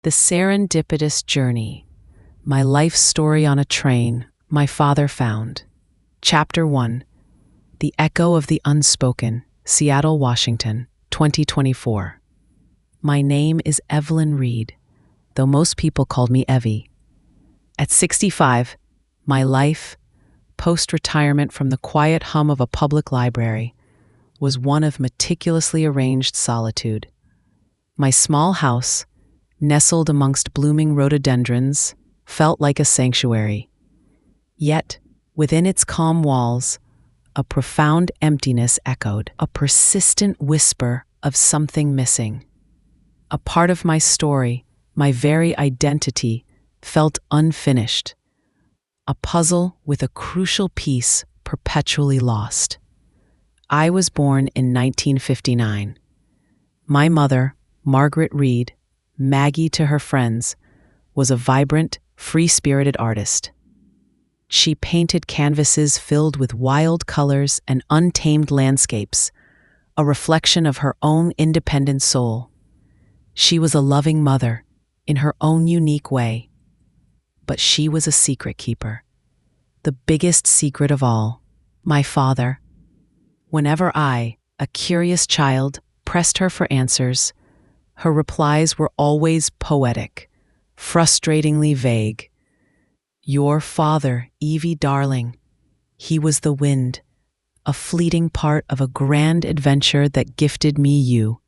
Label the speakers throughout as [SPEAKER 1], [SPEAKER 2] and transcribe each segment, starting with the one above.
[SPEAKER 1] The Serendipitous Journey, My Life Story on a Train My Father Found. Chapter 1, The Echo of the Unspoken, Seattle, Washington, 2024. My name is Evelyn Reed, though most people called me Evie. At 65, my life, post-retirement from the quiet hum of a public library, was one of meticulously arranged solitude. My small house, nestled amongst blooming rhododendrons, felt like a sanctuary. Yet, within its calm walls, a profound emptiness echoed, a persistent whisper of something missing. A part of my story, my very identity, felt unfinished, a puzzle with a crucial piece perpetually lost. I was born in 1959. My mother, Margaret Reed, Maggie to her friends, was a vibrant, free-spirited artist. She painted canvases filled with wild colors and untamed landscapes, a reflection of her own independent soul. She was a loving mother, in her own unique way. But she was a secret keeper. The biggest secret of all, my father. Whenever I, a curious child, pressed her for answers, her replies were always poetic, frustratingly vague. Your father, Evie darling, he was the wind, a fleeting part of a grand adventure that gifted me you.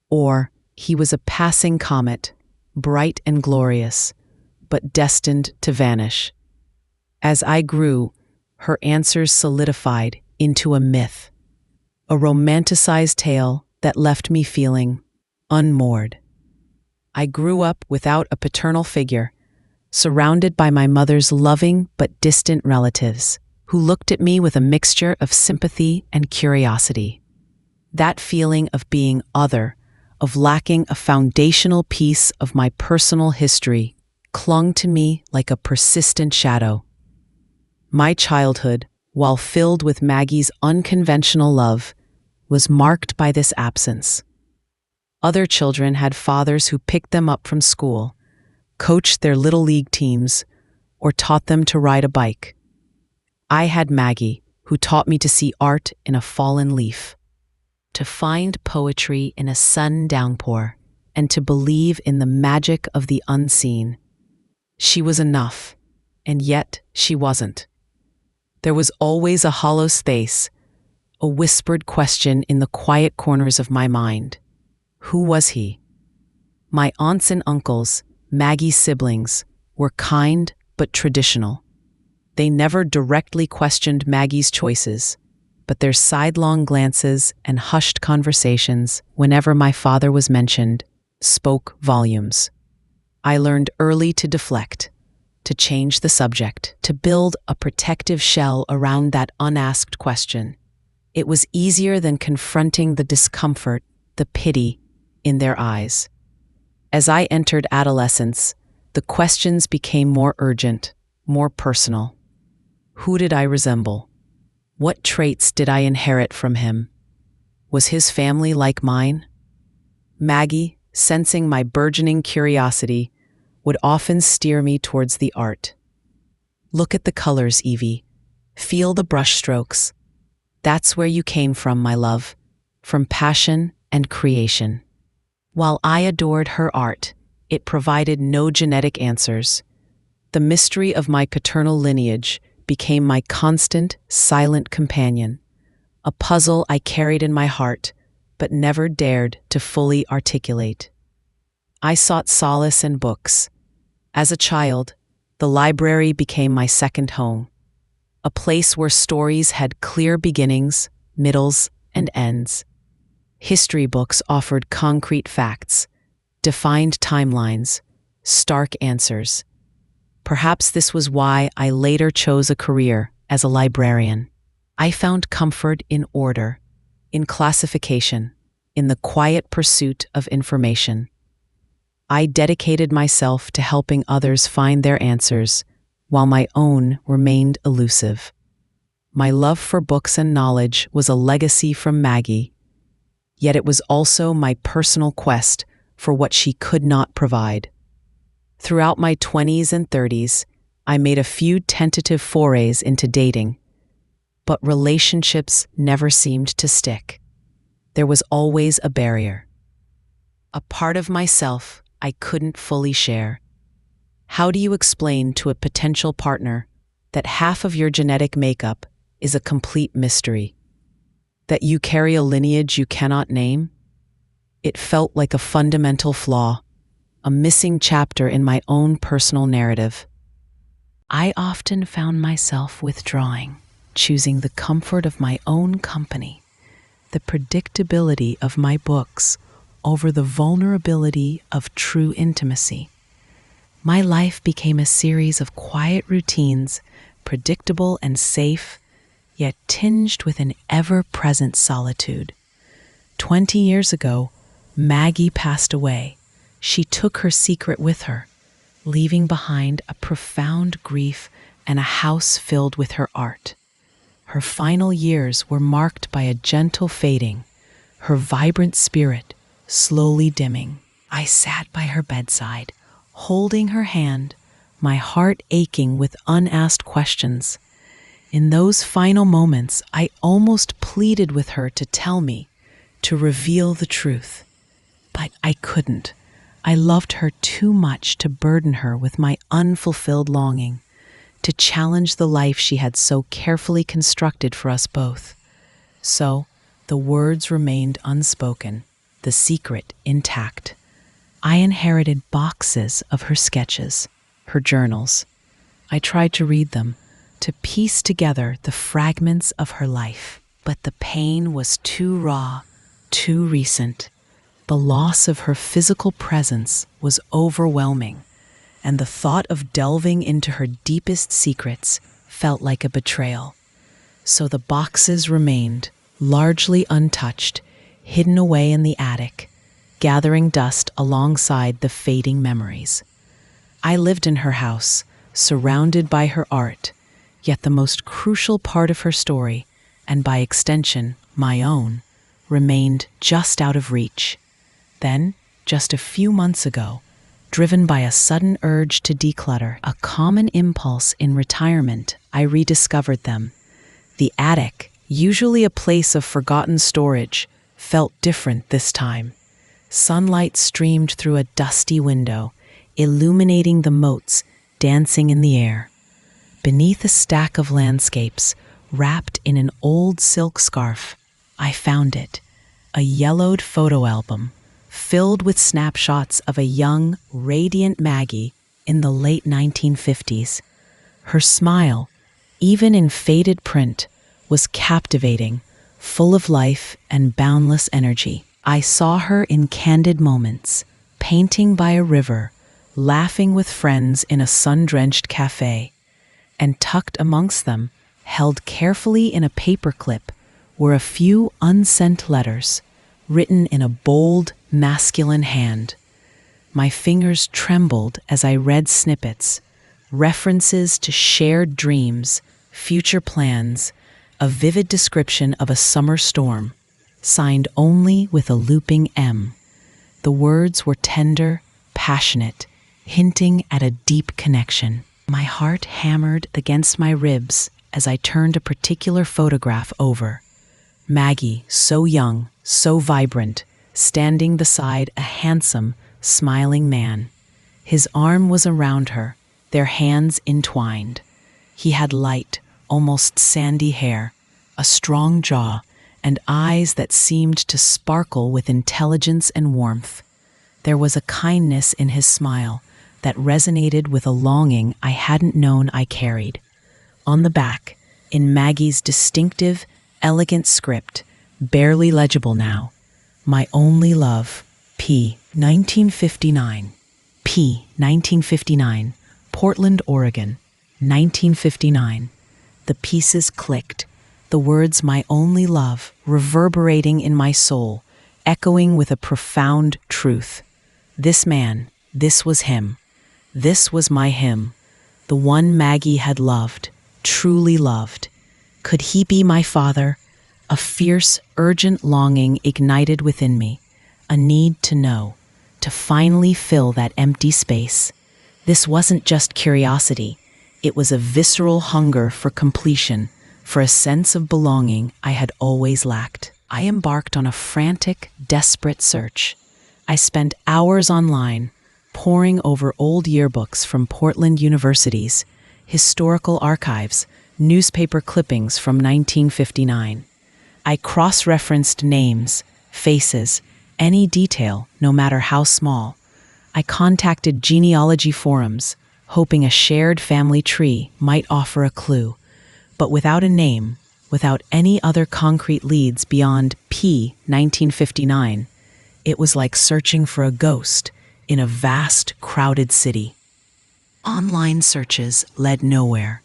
[SPEAKER 1] Or, he was a passing comet, bright and glorious, but destined to vanish. As I grew, her answers solidified into a myth, a romanticized tale that left me feeling unmoored. I grew up without a paternal figure, surrounded by my mother's loving but distant relatives, who looked at me with a mixture of sympathy and curiosity. That feeling of being other, of lacking a foundational piece of my personal history, clung to me like a persistent shadow. My childhood, while filled with Maggie's unconventional love, was marked by this absence. Other children had fathers who picked them up from school, coached their little league teams, or taught them to ride a bike. I had Maggie, who taught me to see art in a fallen leaf, to find poetry in a sudden downpour, and to believe in the magic of the unseen. She was enough, and yet she wasn't. There was always a hollow space, a whispered question in the quiet corners of my mind. Who was he? My aunts and uncles, Maggie's siblings, were kind but traditional. They never directly questioned Maggie's choices, but their sidelong glances and hushed conversations whenever my father was mentioned spoke volumes. I learned early to deflect, to change the subject, to build a protective shell around that unasked question. It was easier than confronting the discomfort, the pity, in their eyes. As I entered adolescence, the questions became more urgent, more personal. Who did I resemble? What traits did I inherit from him? Was his family like mine? Maggie, sensing my burgeoning curiosity, would often steer me towards the art. Look at the colors, Evie. Feel the brushstrokes. That's where you came from, my love, from passion and creation. While I adored her art, it provided no genetic answers. The mystery of my paternal lineage became my constant, silent companion, a puzzle I carried in my heart, but never dared to fully articulate. I sought solace in books. As a child, the library became my second home, a place where stories had clear beginnings, middles, and ends. History books offered concrete facts, defined timelines, stark answers. Perhaps this was why I later chose a career as a librarian. I found comfort in order, in classification, in the quiet pursuit of information. I dedicated myself to helping others find their answers, while my own remained elusive. My love for books and knowledge was a legacy from Maggie, yet it was also my personal quest for what she could not provide. Throughout my 20s and 30s, I made a few tentative forays into dating, but relationships never seemed to stick. There was always a barrier, a part of myself I couldn't fully share. How do you explain to a potential partner that half of your genetic makeup is a complete mystery? That you carry a lineage you cannot name? It felt like a fundamental flaw, a missing chapter in my own personal narrative. I often found myself withdrawing, choosing the comfort of my own company, the predictability of my books over the vulnerability of true intimacy. My life became a series of quiet routines, predictable and safe, yet tinged with an ever-present solitude. 20 years ago, Maggie passed away. She took her secret with her, leaving behind a profound grief and a house filled with her art. Her final years were marked by a gentle fading, her vibrant spirit slowly dimming. I sat by her bedside, holding her hand, my heart aching with unasked questions. In those final moments, I almost pleaded with her to tell me, to reveal the truth. But I couldn't. I loved her too much to burden her with my unfulfilled longing, to challenge the life she had so carefully constructed for us both. So, the words remained unspoken, the secret intact. I inherited boxes of her sketches, her journals. I tried to read them, to piece together the fragments of her life. But the pain was too raw, too recent. The loss of her physical presence was overwhelming, and the thought of delving into her deepest secrets felt like a betrayal. So the boxes remained, largely untouched, hidden away in the attic, gathering dust alongside the fading memories. I lived in her house, surrounded by her art, yet the most crucial part of her story, and by extension, my own, remained just out of reach. Then, just a few months ago, driven by a sudden urge to declutter, a common impulse in retirement, I rediscovered them. The attic, usually a place of forgotten storage, felt different this time. Sunlight streamed through a dusty window, illuminating the motes dancing in the air. Beneath a stack of landscapes, wrapped in an old silk scarf, I found it, a yellowed photo album, filled with snapshots of a young, radiant Maggie in the late 1950s. Her smile, even in faded print, was captivating, full of life and boundless energy. I saw her in candid moments, painting by a river, laughing with friends in a sun-drenched cafe, and tucked amongst them, held carefully in a paperclip, were a few unsent letters, written in a bold, masculine hand. My fingers trembled as I read snippets, references to shared dreams, future plans, a vivid description of a summer storm, signed only with a looping M. The words were tender, passionate, hinting at a deep connection. My heart hammered against my ribs as I turned a particular photograph over. Maggie, so young, so vibrant, standing beside a handsome, smiling man. His arm was around her, their hands entwined. He had light, almost sandy hair, a strong jaw, and eyes that seemed to sparkle with intelligence and warmth. There was a kindness in his smile that resonated with a longing I hadn't known I carried. On the back, in Maggie's distinctive, elegant script, barely legible now, "My only love, P. 1959. P. 1959. Portland, Oregon. 1959. The pieces clicked, the words "my only love" reverberating in my soul, echoing with a profound truth. This man, this was him. This was my him, the one Maggie had loved, truly loved. Could he be my father? A fierce, urgent longing ignited within me, a need to know, to finally fill that empty space. This wasn't just curiosity. It was a visceral hunger for completion, for a sense of belonging I had always lacked. I embarked on a frantic, desperate search. I spent hours online, poring over old yearbooks from Portland universities, historical archives, newspaper clippings from 1959. I cross-referenced names, faces, any detail, no matter how small. I contacted genealogy forums, hoping a shared family tree might offer a clue. But without a name, without any other concrete leads beyond P 1959, it was like searching for a ghost in a vast, crowded city. Online searches led nowhere.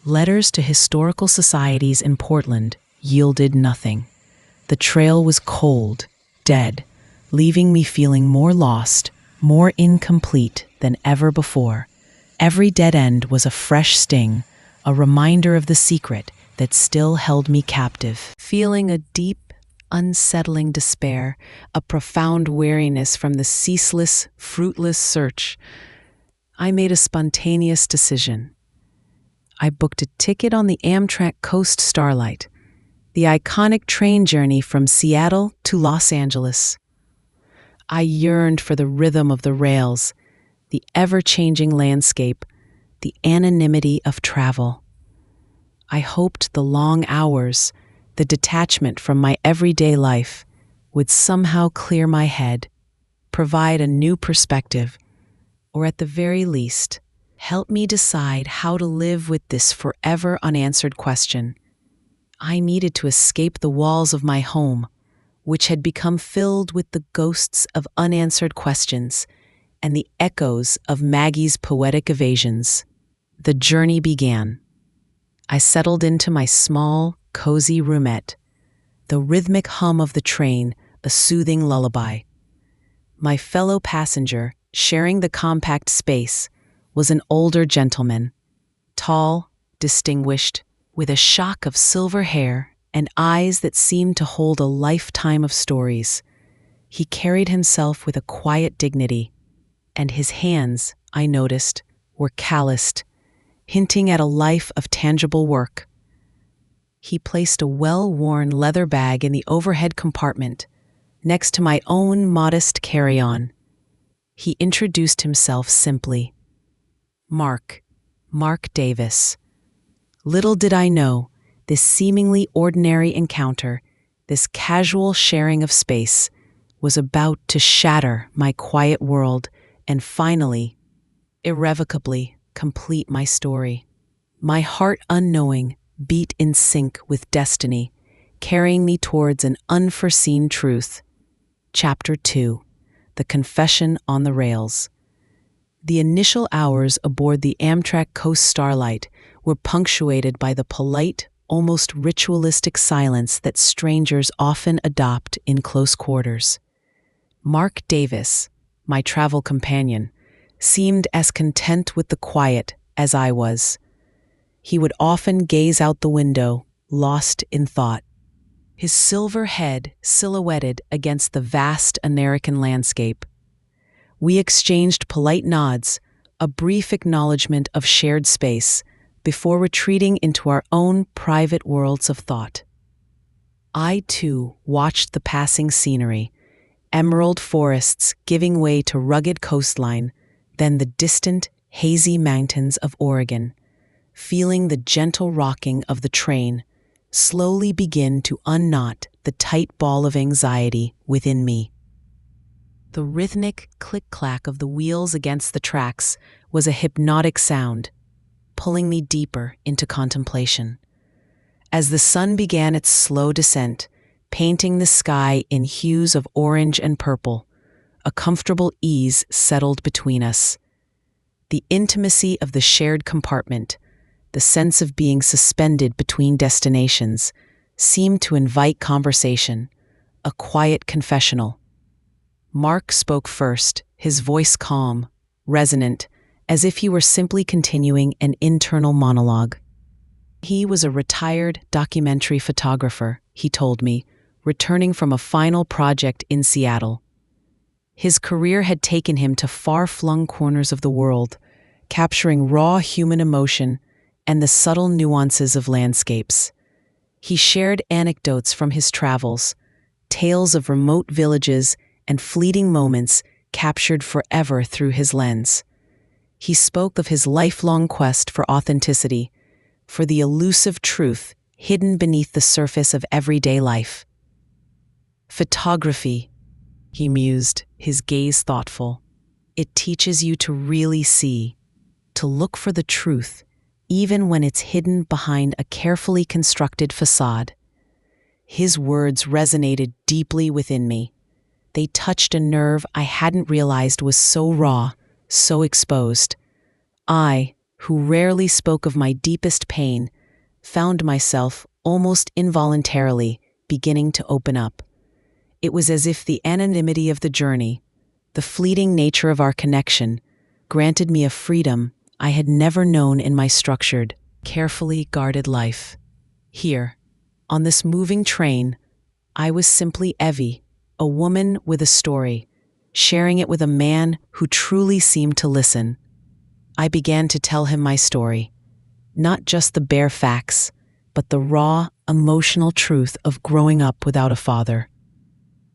[SPEAKER 1] Letters to historical societies in Portland yielded nothing. The trail was cold, dead, leaving me feeling more lost, more incomplete than ever before. Every dead end was a fresh sting, a reminder of the secret that still held me captive. Feeling a deep, unsettling despair, a profound weariness from the ceaseless, fruitless search, I made a spontaneous decision. I booked a ticket on the Amtrak Coast Starlight, the iconic train journey from Seattle to Los Angeles. I yearned for the rhythm of the rails, the ever-changing landscape, the anonymity of travel. I hoped the long hours, the detachment from my everyday life, would somehow clear my head, provide a new perspective, or at the very least, help me decide how to live with this forever unanswered question. I needed to escape the walls of my home, which had become filled with the ghosts of unanswered questions and the echoes of Maggie's poetic evasions. The journey began. I settled into my small, cozy roomette, the rhythmic hum of the train a soothing lullaby. My fellow passenger, sharing the compact space, was an older gentleman, tall, distinguished, with a shock of silver hair and eyes that seemed to hold a lifetime of stories. He carried himself with a quiet dignity, and his hands, I noticed, were calloused, hinting at a life of tangible work. He placed a well-worn leather bag in the overhead compartment, next to my own modest carry-on. He introduced himself simply. Mark Davis. Little did I know, this seemingly ordinary encounter, this casual sharing of space, was about to shatter my quiet world and finally, irrevocably, complete my story. My heart unknowing beat in sync with destiny, carrying me towards an unforeseen truth. Chapter 2. The Confession on the Rails. The initial hours aboard the Amtrak Coast Starlight were punctuated by the polite, almost ritualistic silence that strangers often adopt in close quarters. Mark Davis, my travel companion, seemed as content with the quiet as I was. He would often gaze out the window, lost in thought, his silver head silhouetted against the vast American landscape. We exchanged polite nods, a brief acknowledgement of shared space, before retreating into our own private worlds of thought. I, too, watched the passing scenery, emerald forests giving way to rugged coastline, then the distant, hazy mountains of Oregon, feeling the gentle rocking of the train slowly begin to unknot the tight ball of anxiety within me. The rhythmic click-clack of the wheels against the tracks was a hypnotic sound, pulling me deeper into contemplation. As the sun began its slow descent, painting the sky in hues of orange and purple, a comfortable ease settled between us. The intimacy of the shared compartment, the sense of being suspended between destinations, seemed to invite conversation, a quiet confessional. Mark spoke first, his voice calm, resonant, as if he were simply continuing an internal monologue. He was a retired documentary photographer, he told me, returning from a final project in Seattle. His career had taken him to far-flung corners of the world, capturing raw human emotion and the subtle nuances of landscapes. He shared anecdotes from his travels, tales of remote villages and fleeting moments captured forever through his lens. He spoke of his lifelong quest for authenticity, for the elusive truth hidden beneath the surface of everyday life. Photography, he mused, his gaze thoughtful. It teaches you to really see, to look for the truth, even when it's hidden behind a carefully constructed facade. His words resonated deeply within me. They touched a nerve I hadn't realized was so raw, so exposed. I, who rarely spoke of my deepest pain, found myself, almost involuntarily, beginning to open up. It was as if the anonymity of the journey, the fleeting nature of our connection, granted me a freedom I had never known in my structured, carefully guarded life. Here, on this moving train, I was simply Evie, a woman with a story, sharing it with a man who truly seemed to listen. I began to tell him my story, not just the bare facts, but the raw, emotional truth of growing up without a father.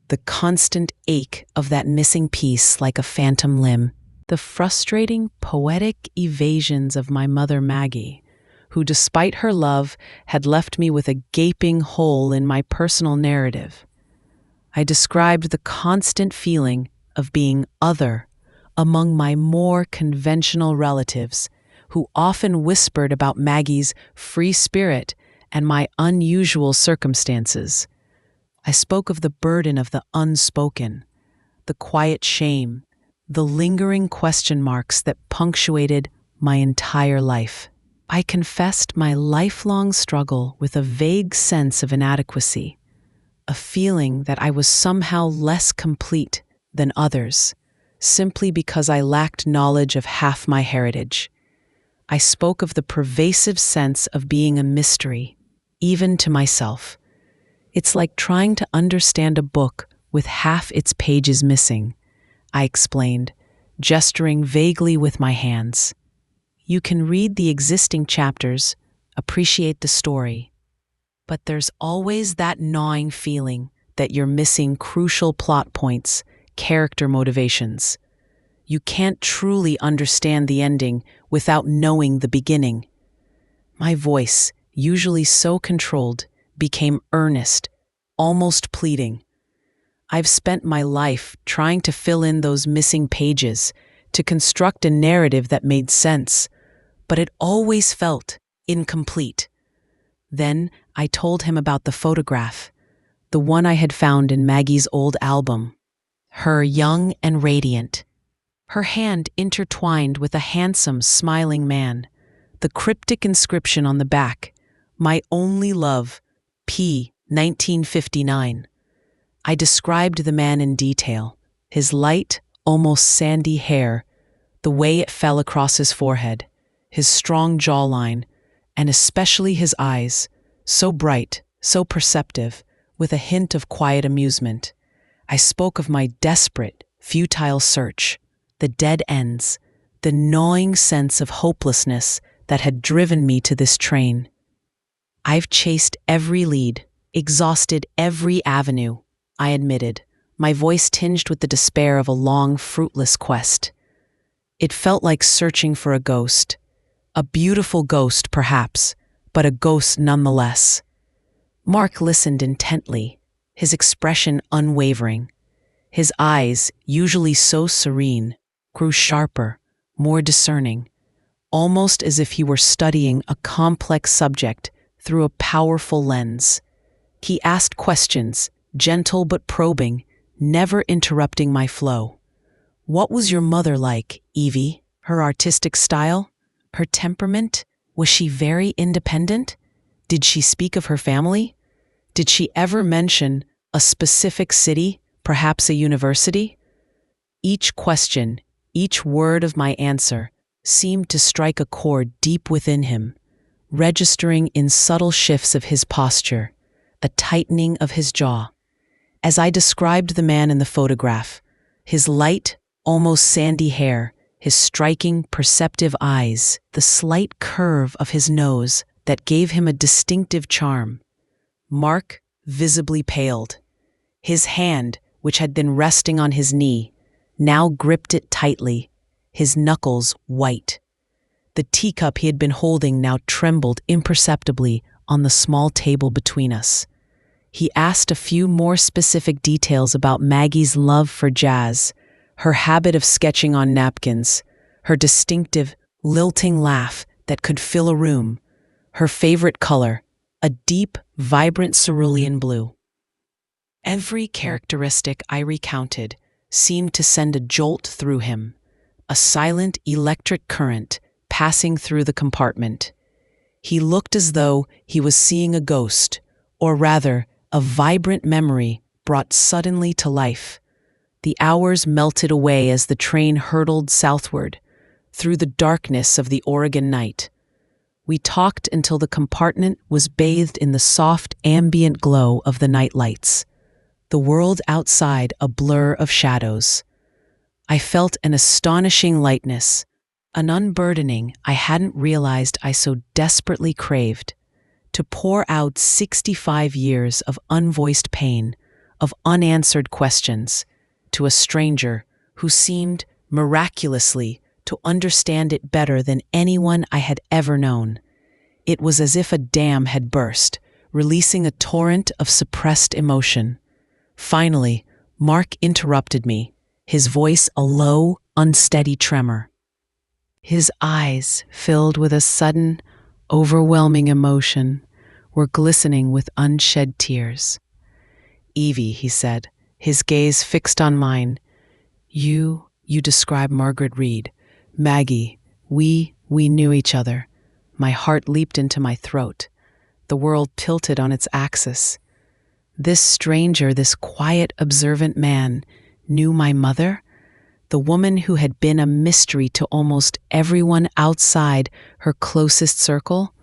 [SPEAKER 1] The constant ache of that missing piece like a phantom limb. The frustrating, poetic evasions of my mother Maggie, who despite her love had left me with a gaping hole in my personal narrative. I described the constant feeling of being other among my more conventional relatives, who often whispered about Maggie's free spirit and my unusual circumstances. I spoke of the burden of the unspoken, the quiet shame, the lingering question marks that punctuated my entire life. I confessed my lifelong struggle with a vague sense of inadequacy, a feeling that I was somehow less complete than others, simply because I lacked knowledge of half my heritage. I spoke of the pervasive sense of being a mystery, even to myself. It's like trying to understand a book with half its pages missing, I explained, gesturing vaguely with my hands. You can read the existing chapters, appreciate the story, but there's always that gnawing feeling that you're missing crucial plot points, character motivations. You can't truly understand the ending without knowing the beginning. My voice, usually so controlled, became earnest, almost pleading. I've spent my life trying to fill in those missing pages, to construct a narrative that made sense, but it always felt incomplete. Then I told him about the photograph, the one I had found in Maggie's old album. Her young and radiant, her hand intertwined with a handsome, smiling man, the cryptic inscription on the back, "My only love, P. 1959. I described the man in detail, his light, almost sandy hair, the way it fell across his forehead, his strong jawline, and especially his eyes, so bright, so perceptive, with a hint of quiet amusement. I spoke of my desperate, futile search, the dead ends, the gnawing sense of hopelessness that had driven me to this train. I've chased every lead, exhausted every avenue, I admitted, my voice tinged with the despair of a long, fruitless quest. It felt like searching for a ghost. A beautiful ghost, perhaps, but a ghost nonetheless. Mark listened intently, his expression unwavering. His eyes, usually so serene, grew sharper, more discerning, almost as if he were studying a complex subject through a powerful lens. He asked questions, gentle but probing, never interrupting my flow. What was your mother like, Evie? Her artistic style? Her temperament? Was she very independent? Did she speak of her family? Did she ever mention a specific city, perhaps a university? Each question, each word of my answer, seemed to strike a chord deep within him, registering in subtle shifts of his posture, a tightening of his jaw. As I described the man in the photograph, His light, almost sandy hair, his striking, perceptive eyes, the slight curve of his nose that gave him a distinctive charm. Mark visibly paled. His hand, which had been resting on his knee, now gripped it tightly, his knuckles white. The teacup he had been holding now trembled imperceptibly on the small table between us. He asked a few more specific details about Maggie's love for jazz, her habit of sketching on napkins, her distinctive, lilting laugh that could fill a room, her favorite color, a deep, vibrant cerulean blue. Every characteristic I recounted seemed to send a jolt through him, a silent electric current passing through the compartment. He looked as though he was seeing a ghost, or rather, a vibrant memory brought suddenly to life. The hours melted away as the train hurtled southward, through the darkness of the Oregon night. We talked until the compartment was bathed in the soft, ambient glow of the night lights, the world outside a blur of shadows. I felt an astonishing lightness, an unburdening I hadn't realized I so desperately craved, to pour out 65 years of unvoiced pain, of unanswered questions, to a stranger who seemed, miraculously, to understand it better than anyone I had ever known. It was as if a dam had burst, releasing a torrent of suppressed emotion. Finally, Mark interrupted me, his voice a low, unsteady tremor. His eyes, filled with a sudden, overwhelming emotion, were glistening with unshed tears. "Evie," he said, his gaze fixed on mine, you describe Margaret Reed. Maggie, we knew each other." My heart leaped into my throat. The world tilted on its axis. This stranger, this quiet, observant man, knew my mother? The woman who had been a mystery to almost everyone outside her closest circle?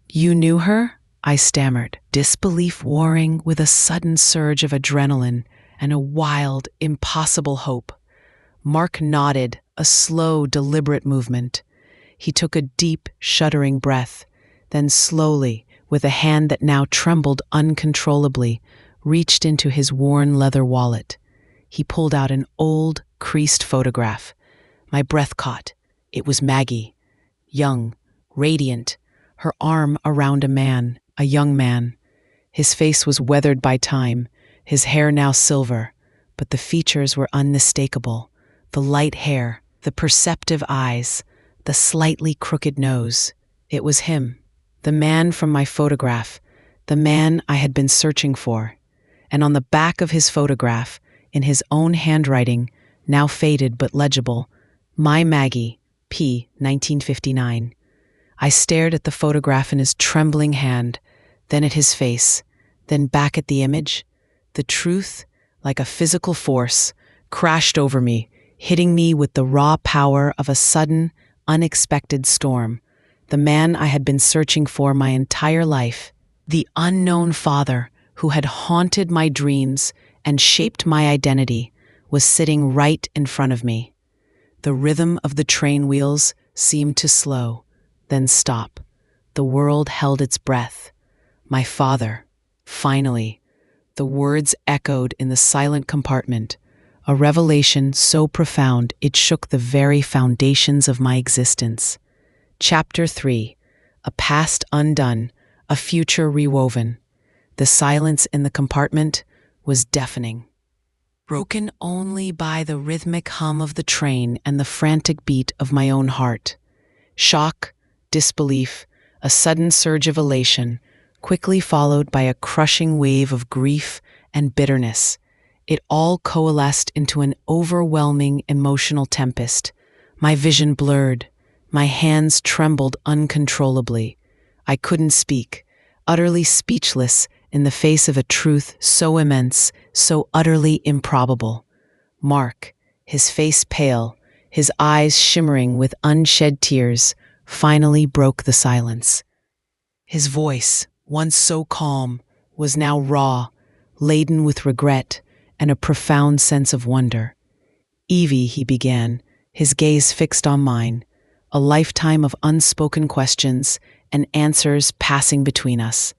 [SPEAKER 1] "You knew her?" I stammered, disbelief warring with a sudden surge of adrenaline and a wild, impossible hope. Mark nodded, a slow, deliberate movement. He took a deep, shuddering breath, then slowly, with a hand that now trembled uncontrollably, reached into his worn leather wallet. He pulled out an old, creased photograph. My breath caught. It was Maggie, young, radiant, her arm around a young man. His face was weathered by time, his hair now silver, but the features were unmistakable. The light hair, the perceptive eyes, the slightly crooked nose. It was him, the man from my photograph, the man I had been searching for. And on the back of his photograph, in his own handwriting, now faded but legible, "My Maggie, P. 1959. I stared at the photograph in his trembling hand, then at his face, then back at the image. The truth, like a physical force, crashed over me, hitting me with the raw power of a sudden, unexpected storm. The man I had been searching for my entire life, the unknown father who had haunted my dreams and shaped my identity, was sitting right in front of me. The rhythm of the train wheels seemed to slow, then stop. The world held its breath. My father, finally. The words echoed in the silent compartment, a revelation so profound it shook the very foundations of my existence. Chapter 3. A past undone, a future rewoven. The silence in the compartment was deafening, broken only by the rhythmic hum of the train and the frantic beat of my own heart. Shock, disbelief, a sudden surge of elation, quickly followed by a crushing wave of grief and bitterness. It all coalesced into an overwhelming emotional tempest. My vision blurred. My hands trembled uncontrollably. I couldn't speak, utterly speechless in the face of a truth so immense, so utterly improbable. Mark, his face pale, his eyes shimmering with unshed tears, finally broke the silence. His voice, once so calm, was now raw, laden with regret and a profound sense of wonder. Evie, he began, his gaze fixed on mine, a lifetime of unspoken questions and answers passing between us.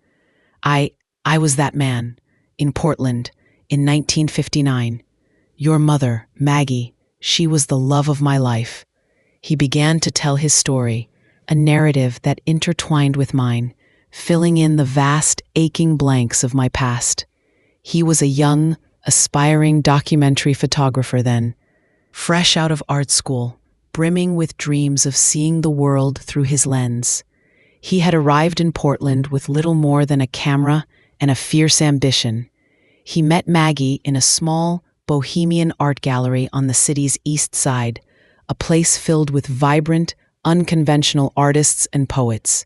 [SPEAKER 1] I was that man, in Portland, in 1959. Your mother, Maggie, she was the love of my life. He began to tell his story, a narrative that intertwined with mine, filling in the vast, aching blanks of my past. He was a young, aspiring documentary photographer then, fresh out of art school, brimming with dreams of seeing the world through his lens. He had arrived in Portland with little more than a camera and a fierce ambition. He met Maggie in a small, bohemian art gallery on the city's east side, a place filled with vibrant, unconventional artists and poets.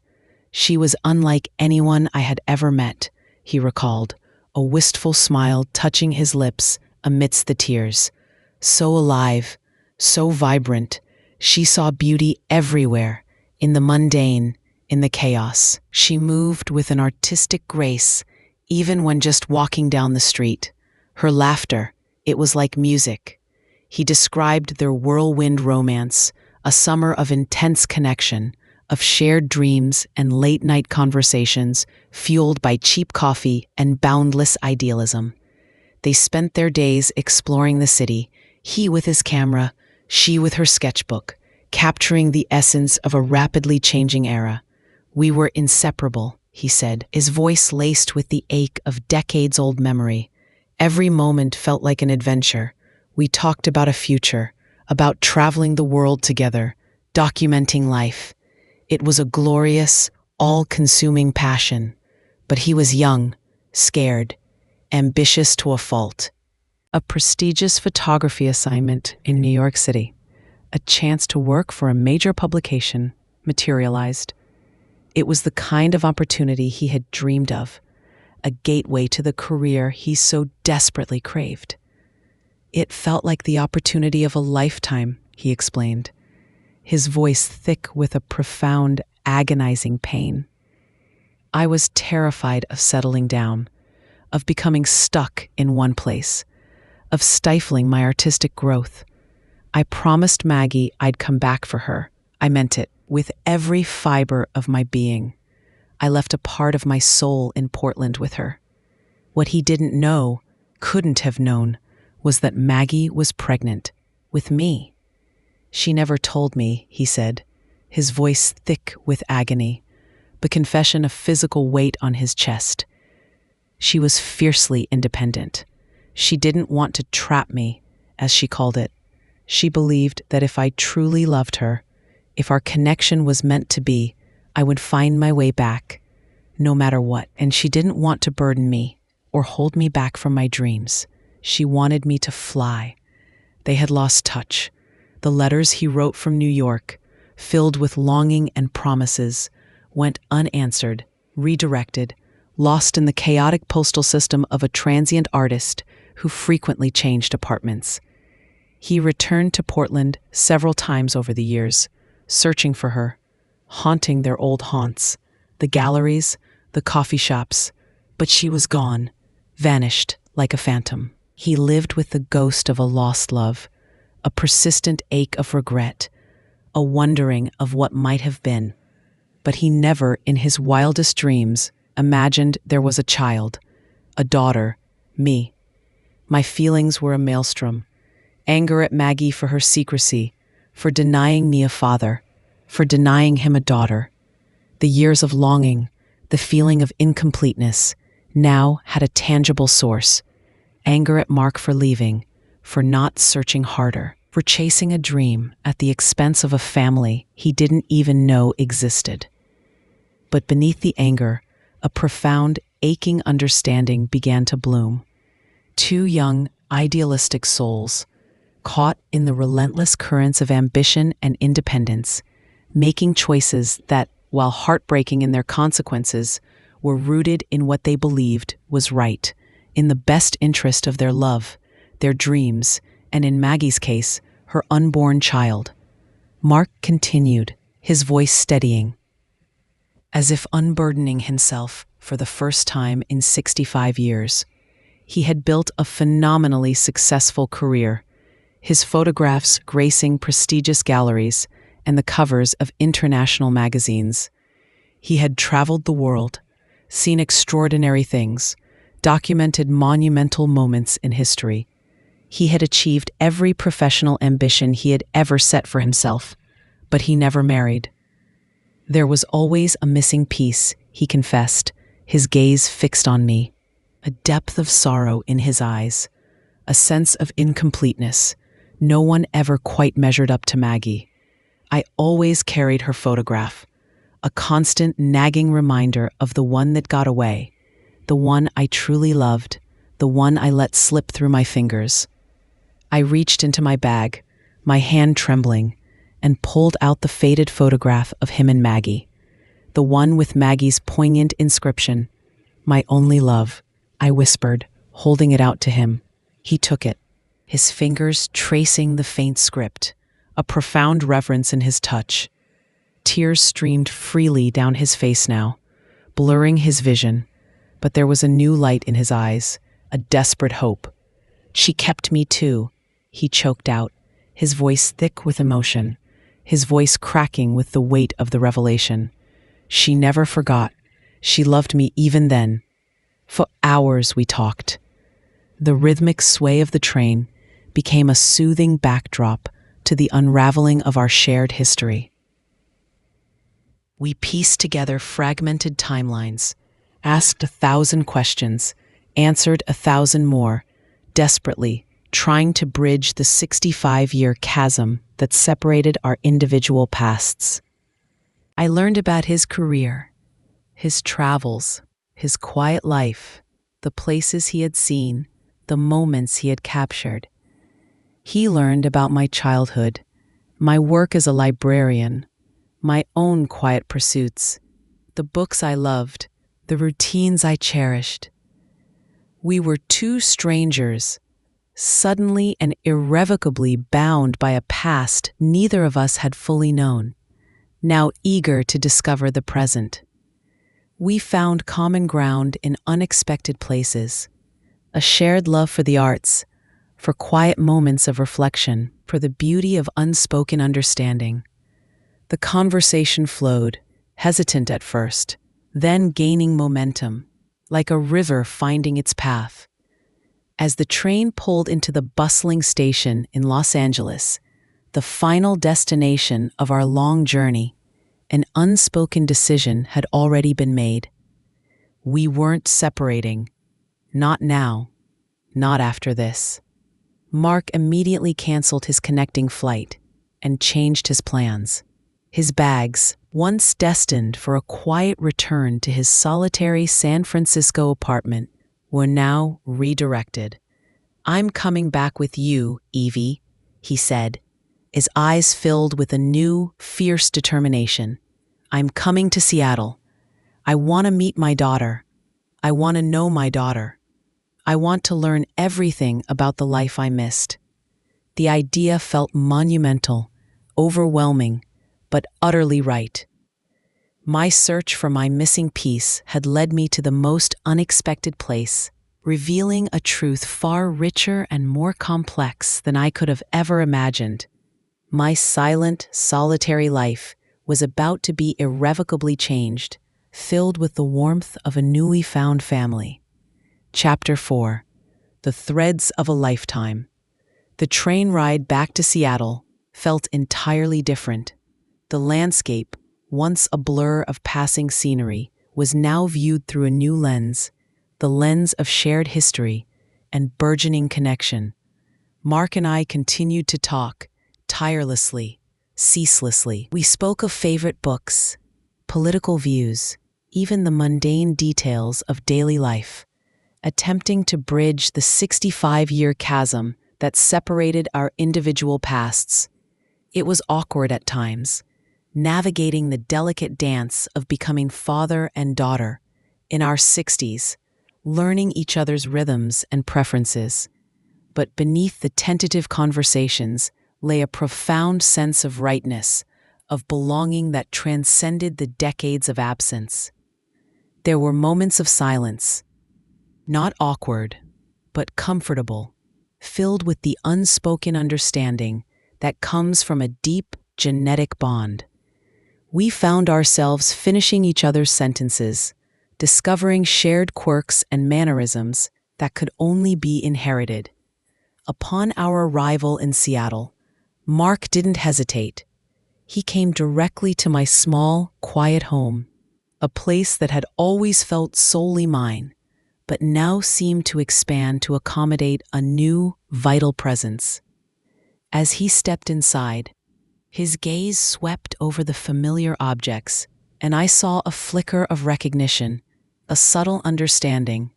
[SPEAKER 1] She was unlike anyone I had ever met, he recalled, a wistful smile touching his lips amidst the tears. So alive, so vibrant, she saw beauty everywhere, in the mundane, in the chaos. She moved with an artistic grace, even when just walking down the street. Her laughter, it was like music. He described their whirlwind romance, a summer of intense connection, of shared dreams and late-night conversations fueled by cheap coffee and boundless idealism. They spent their days exploring the city, he with his camera, she with her sketchbook, capturing the essence of a rapidly changing era. We were inseparable, he said, his voice laced with the ache of decades-old memory. Every moment felt like an adventure. We talked about a future, about traveling the world together, documenting life. It was a glorious, all-consuming passion. But he was young, scared, ambitious to a fault. A prestigious photography assignment in New York City, a chance to work for a major publication, materialized. It was the kind of opportunity he had dreamed of, a gateway to the career he so desperately craved. It felt like the opportunity of a lifetime, he explained, his voice thick with a profound, agonizing pain. I was terrified of settling down, of becoming stuck in one place, of stifling my artistic growth. I promised Maggie I'd come back for her. I meant it, with every fiber of my being. I left a part of my soul in Portland with her. What he didn't know, couldn't have known, was that Maggie was pregnant, with me. She never told me, he said, his voice thick with agony, the confession of physical weight on his chest. She was fiercely independent. She didn't want to trap me, as she called it. She believed that if I truly loved her, if our connection was meant to be, I would find my way back, no matter what. And she didn't want to burden me or hold me back from my dreams. She wanted me to fly. They had lost touch. The letters he wrote from New York, filled with longing and promises, went unanswered, redirected, lost in the chaotic postal system of a transient artist who frequently changed apartments. He returned to Portland several times over the years, searching for her, haunting their old haunts, the galleries, the coffee shops, but she was gone, vanished like a phantom. He lived with the ghost of a lost love, a persistent ache of regret, a wondering of what might have been. But he never, in his wildest dreams, imagined there was a child, a daughter, me. My feelings were a maelstrom. Anger at Maggie for her secrecy, for denying me a father, for denying him a daughter. The years of longing, the feeling of incompleteness, now had a tangible source. Anger at Mark for leaving, for not searching harder, for chasing a dream at the expense of a family he didn't even know existed. But beneath the anger, a profound, aching understanding began to bloom. Two young, idealistic souls, caught in the relentless currents of ambition and independence, making choices that, while heartbreaking in their consequences, were rooted in what they believed was right, in the best interest of their love, their dreams, and in Maggie's case, her unborn child. Mark continued, his voice steadying, as if unburdening himself for the first time in 65 years. He had built a phenomenally successful career. his photographs gracing prestigious galleries and the covers of international magazines. He had traveled the world, seen extraordinary things, documented monumental moments in history. He had achieved every professional ambition he had ever set for himself, but he never married. There was always a missing piece, he confessed, his gaze fixed on me, a depth of sorrow in his eyes, a sense of incompleteness. No one ever quite measured up to Maggie. I always carried her photograph, a constant nagging reminder of the one that got away, the one I truly loved, the one I let slip through my fingers. I reached into my bag, my hand trembling, and pulled out the faded photograph of him and Maggie, the one with Maggie's poignant inscription, "My only love," I whispered, holding it out to him. He took it, his fingers tracing the faint script, a profound reverence in his touch. Tears streamed freely down his face now, blurring his vision, but there was a new light in his eyes, a desperate hope. "She kept me too," he choked out, his voice thick with emotion, his voice cracking with the weight of the revelation. "She never forgot. She loved me even then." For hours we talked. The rhythmic sway of the train became a soothing backdrop to the unraveling of our shared history. We pieced together fragmented timelines, asked 1,000 questions, answered 1,000 more, desperately trying to bridge the 65-year chasm that separated our individual pasts. I learned about his career, his travels, his quiet life, the places he had seen, the moments he had captured. He learned about my childhood, my work as a librarian, my own quiet pursuits, the books I loved, the routines I cherished. We were two strangers, suddenly and irrevocably bound by a past neither of us had fully known, now eager to discover the present. We found common ground in unexpected places, a shared love for the arts, for quiet moments of reflection, for the beauty of unspoken understanding. The conversation flowed, hesitant at first, then gaining momentum, like a river finding its path. As the train pulled into the bustling station in Los Angeles, the final destination of our long journey, an unspoken decision had already been made. We weren't separating. Not now. Not after this. Mark immediately canceled his connecting flight and changed his plans. His bags, once destined for a quiet return to his solitary San Francisco apartment, were now redirected. "I'm coming back with you, Evie," he said, his eyes filled with a new, fierce determination. "I'm coming to Seattle. I want to meet my daughter. I want to know my daughter. I want to learn everything about the life I missed." The idea felt monumental, overwhelming, but utterly right. My search for my missing piece had led me to the most unexpected place, revealing a truth far richer and more complex than I could have ever imagined. My silent, solitary life was about to be irrevocably changed, filled with the warmth of a newly found family. Chapter 4. The Threads of a Lifetime. The train ride back to Seattle felt entirely different. The landscape, once a blur of passing scenery, was now viewed through a new lens, the lens of shared history and burgeoning connection. Mark and I continued to talk, tirelessly, ceaselessly. We spoke of favorite books, political views, even the mundane details of daily life, attempting to bridge the 65-year chasm that separated our individual pasts. It was awkward at times, navigating the delicate dance of becoming father and daughter in our 60s, learning each other's rhythms and preferences. But beneath the tentative conversations lay a profound sense of rightness, of belonging that transcended the decades of absence. There were moments of silence, not awkward, but comfortable, filled with the unspoken understanding that comes from a deep genetic bond. We found ourselves finishing each other's sentences, discovering shared quirks and mannerisms that could only be inherited. Upon our arrival in Seattle, Mark didn't hesitate. He came directly to my small, quiet home, a place that had always felt solely mine, but now seemed to expand to accommodate a new, vital presence. As he stepped inside, his gaze swept over the familiar objects, and I saw a flicker of recognition, a subtle understanding,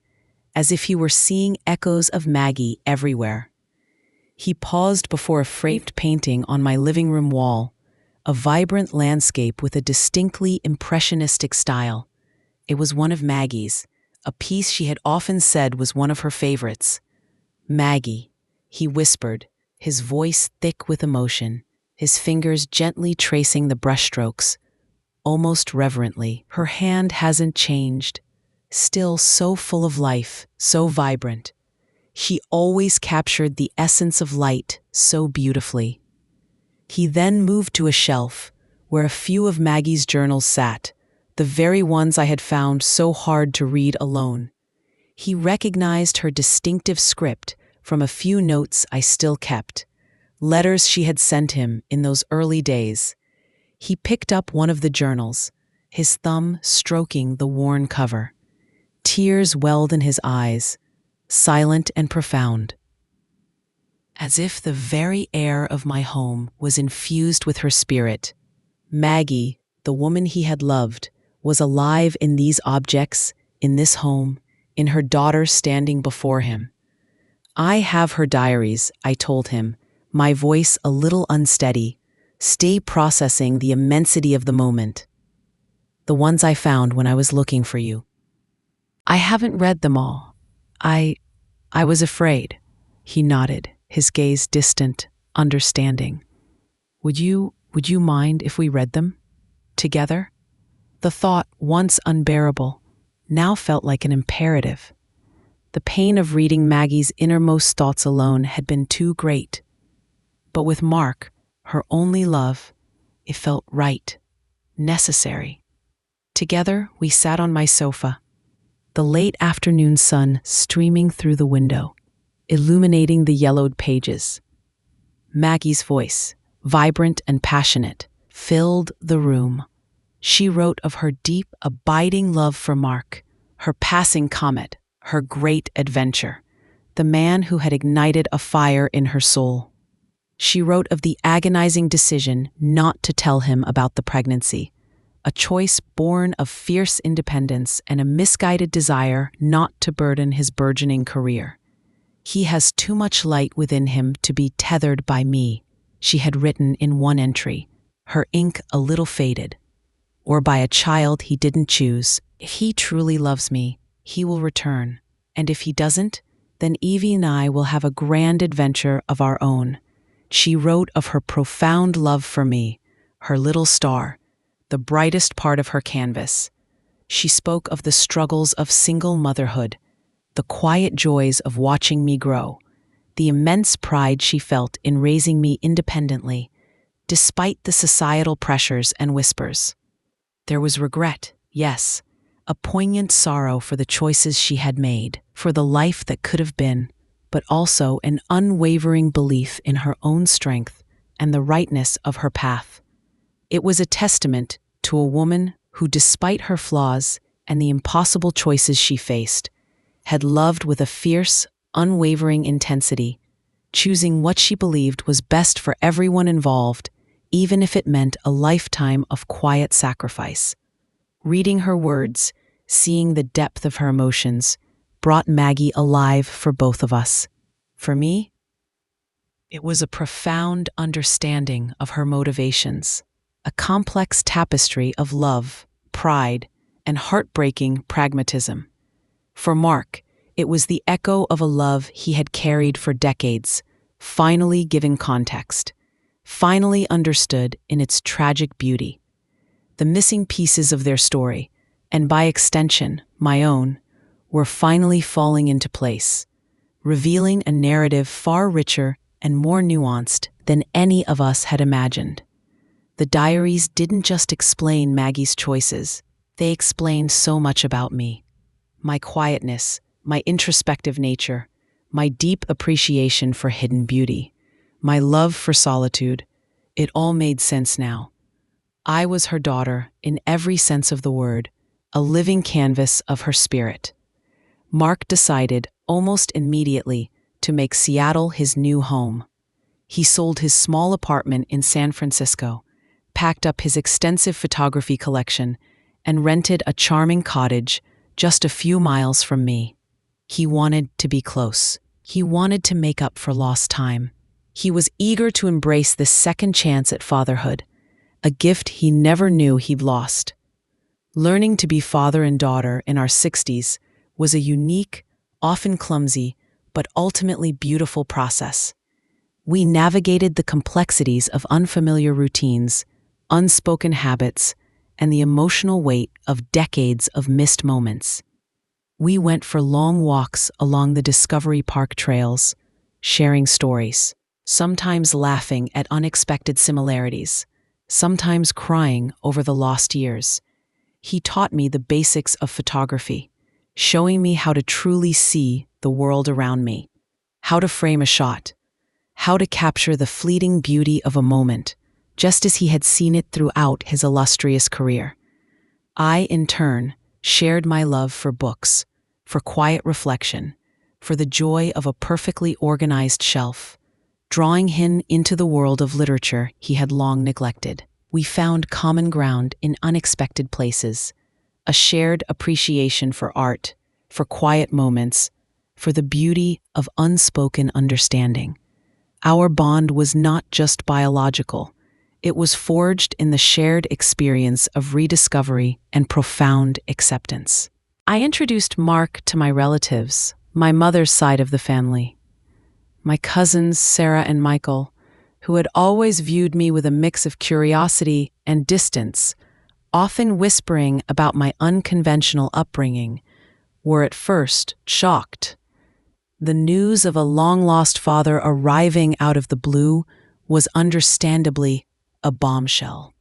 [SPEAKER 1] as if he were seeing echoes of Maggie everywhere. He paused before a framed painting on my living room wall, a vibrant landscape with a distinctly impressionistic style. It was one of Maggie's, a piece she had often said was one of her favorites. "Maggie," he whispered, his voice thick with emotion, his fingers gently tracing the brushstrokes, almost reverently. "Her hand hasn't changed, still so full of life, so vibrant. She always captured the essence of light so beautifully." He then moved to a shelf where a few of Maggie's journals sat, the very ones I had found so hard to read alone. He recognized her distinctive script from a few notes I still kept, letters she had sent him in those early days. He picked up one of the journals, his thumb stroking the worn cover. Tears welled in his eyes, silent and profound. As if the very air of my home was infused with her spirit, Maggie, the woman he had loved, was alive in these objects, in this home, in her daughter standing before him. "I have her diaries," I told him, my voice a little unsteady, "stay processing the immensity of the moment. The ones I found when I was looking for you. I haven't read them all. I was afraid." He nodded, his gaze distant, understanding. Would you mind if we read them? Together?" The thought, once unbearable, now felt like an imperative. The pain of reading Maggie's innermost thoughts alone had been too great. But with Mark, her only love, it felt right, necessary. Together, we sat on my sofa, the late afternoon sun streaming through the window, illuminating the yellowed pages. Maggie's voice, vibrant and passionate, filled the room. She wrote of her deep, abiding love for Mark, her passing comet, her great adventure, the man who had ignited a fire in her soul. She wrote of the agonizing decision not to tell him about the pregnancy, a choice born of fierce independence and a misguided desire not to burden his burgeoning career. "He has too much light within him to be tethered by me," she had written in one entry, her ink a little faded. "Or by a child he didn't choose. If he truly loves me, he will return. And if he doesn't, then Evie and I will have a grand adventure of our own." She wrote of her profound love for me, her little star, the brightest part of her canvas. She spoke of the struggles of single motherhood, the quiet joys of watching me grow, the immense pride she felt in raising me independently, despite the societal pressures and whispers. There was regret, yes, a poignant sorrow for the choices she had made, for the life that could have been, but also an unwavering belief in her own strength and the rightness of her path. It was a testament to a woman who, despite her flaws and the impossible choices she faced, had loved with a fierce, unwavering intensity, choosing what she believed was best for everyone involved, even if it meant a lifetime of quiet sacrifice. Reading her words, seeing the depth of her emotions, brought Maggie alive for both of us. For me, it was a profound understanding of her motivations, a complex tapestry of love, pride, and heartbreaking pragmatism. For Mark, it was the echo of a love he had carried for decades, finally given context, finally understood in its tragic beauty. The missing pieces of their story, and by extension, my own, were finally falling into place, revealing a narrative far richer and more nuanced than any of us had imagined. The diaries didn't just explain Maggie's choices, they explained so much about me. My quietness, my introspective nature, my deep appreciation for hidden beauty, my love for solitude, it all made sense now. I was her daughter in every sense of the word, a living canvas of her spirit. Mark decided, almost immediately, to make Seattle his new home. He sold his small apartment in San Francisco, packed up his extensive photography collection, and rented a charming cottage just a few miles from me. He wanted to be close. He wanted to make up for lost time. He was eager to embrace this second chance at fatherhood, a gift he never knew he'd lost. Learning to be father and daughter in our 60s was a unique, often clumsy, but ultimately beautiful process. We navigated the complexities of unfamiliar routines, unspoken habits, and the emotional weight of decades of missed moments. We went for long walks along the Discovery Park trails, sharing stories, sometimes laughing at unexpected similarities, sometimes crying over the lost years. He taught me the basics of photography, showing me how to truly see the world around me, how to frame a shot, how to capture the fleeting beauty of a moment, just as he had seen it throughout his illustrious career. I, in turn, shared my love for books, for quiet reflection, for the joy of a perfectly organized shelf, drawing him into the world of literature he had long neglected. We found common ground in unexpected places, a shared appreciation for art, for quiet moments, for the beauty of unspoken understanding. Our bond was not just biological. It was forged in the shared experience of rediscovery and profound acceptance. I introduced Mark to my relatives, my mother's side of the family. My cousins, Sarah and Michael, who had always viewed me with a mix of curiosity and distance, often whispering about my unconventional upbringing, were at first shocked. The news of a long-lost father arriving out of the blue was understandably a bombshell.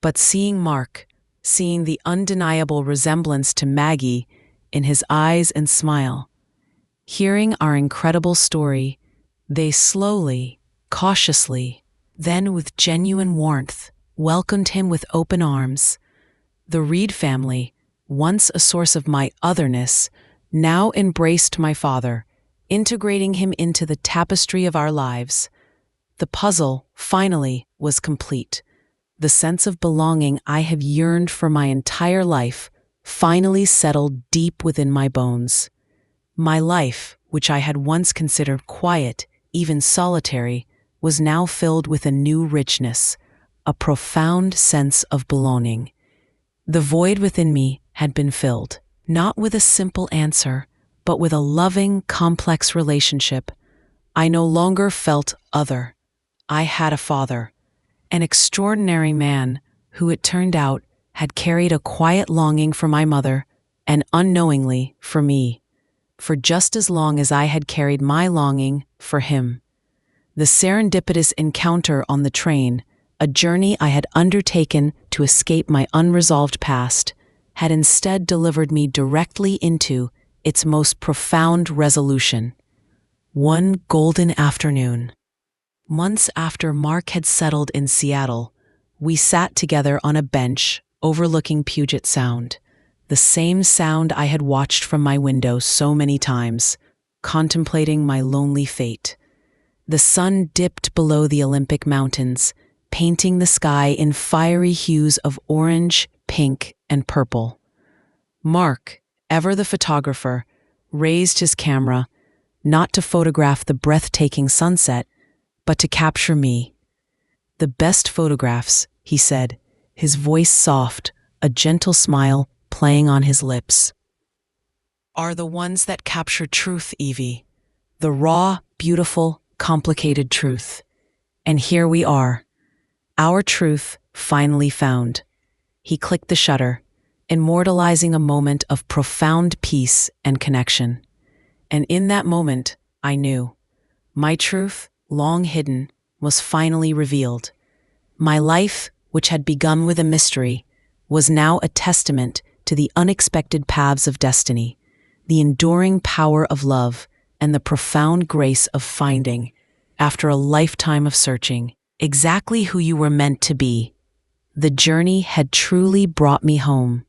[SPEAKER 1] But seeing Mark, seeing the undeniable resemblance to Maggie in his eyes and smile, hearing our incredible story, they slowly, cautiously, then with genuine warmth, welcomed him with open arms. The Reed family, once a source of my otherness, now embraced my father, integrating him into the tapestry of our lives. The puzzle, finally, was complete. The sense of belonging I have yearned for my entire life finally settled deep within my bones. My life, which I had once considered quiet, even solitary, was now filled with a new richness, a profound sense of belonging. The void within me had been filled, not with a simple answer, but with a loving, complex relationship. I no longer felt other. I had a father, an extraordinary man who, it turned out, had carried a quiet longing for my mother and unknowingly for me, for just as long as I had carried my longing for him. The serendipitous encounter on the train, a journey I had undertaken to escape my unresolved past, had instead delivered me directly into its most profound resolution. One golden afternoon, months after Mark had settled in Seattle, we sat together on a bench overlooking Puget Sound, the same sound I had watched from my window so many times, contemplating my lonely fate. The sun dipped below the Olympic Mountains, painting the sky in fiery hues of orange, pink, and purple. Mark, ever the photographer, raised his camera, not to photograph the breathtaking sunset, but to capture me. "The best photographs," he said, his voice soft, a gentle smile playing on his lips, "are the ones that capture truth, Evie. The raw, beautiful, complicated truth. And here we are. Our truth finally found." He clicked the shutter, immortalizing a moment of profound peace and connection. And in that moment, I knew. My truth, long hidden, was finally revealed. My life, which had begun with a mystery, was now a testament to the unexpected paths of destiny, the enduring power of love, and the profound grace of finding, after a lifetime of searching, exactly who you were meant to be. The journey had truly brought me home.